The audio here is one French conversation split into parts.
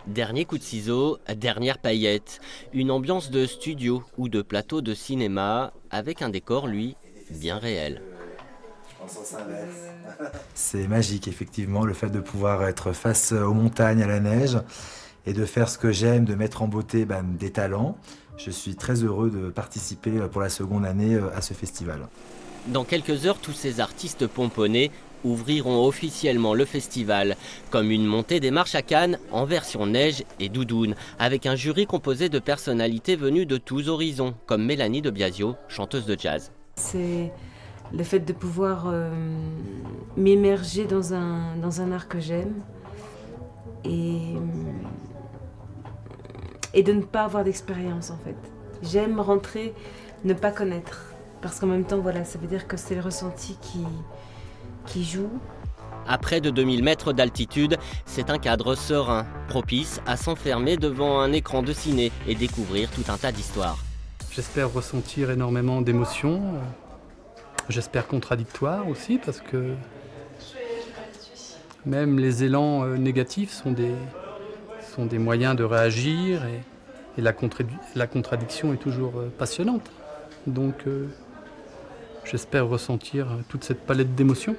Dernier coup de ciseau, dernière paillette. Une ambiance de studio ou de plateau de cinéma avec un décor, lui, bien réel. C'est magique, effectivement, le fait de pouvoir être face aux montagnes, à la neige, et de faire ce que j'aime, de mettre en beauté des talents. Je suis très heureux de participer pour la seconde année à ce festival. Dans quelques heures, tous ces artistes pomponnés ouvriront officiellement le festival, comme une montée des marches à Cannes en version neige et doudoune, avec un jury composé de personnalités venues de tous horizons, comme Mélanie de Biasio, chanteuse de jazz. C'est le fait de pouvoir m'immerger dans un art que j'aime et de ne pas avoir d'expérience en fait. J'aime rentrer, ne pas connaître. Parce qu'en même temps, voilà, ça veut dire que c'est le ressenti qui joue. À près de 2000 mètres d'altitude, c'est un cadre serein, propice à s'enfermer devant un écran de ciné et découvrir tout un tas d'histoires. J'espère ressentir énormément d'émotions. J'espère contradictoires aussi, parce que même les élans négatifs sont des moyens de réagir et la contradiction est toujours passionnante. Donc j'espère ressentir toute cette palette d'émotions.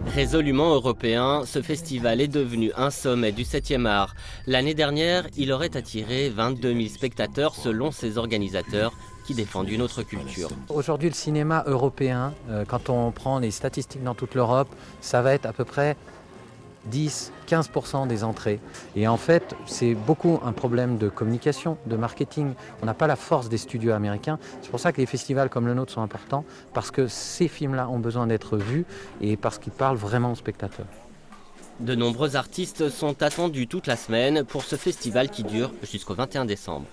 Résolument européen, ce festival est devenu un sommet du 7e art. L'année dernière, il aurait attiré 22 000 spectateurs selon ses organisateurs qui défendent une autre culture. Aujourd'hui, le cinéma européen, quand on prend les statistiques dans toute l'Europe, ça va être à peu près 10-15% des entrées. Et en fait, c'est beaucoup un problème de communication, de marketing. On n'a pas la force des studios américains. C'est pour ça que les festivals comme le nôtre sont importants, parce que ces films-là ont besoin d'être vus et parce qu'ils parlent vraiment aux spectateurs. De nombreux artistes sont attendus toute la semaine pour ce festival qui dure jusqu'au 21 décembre.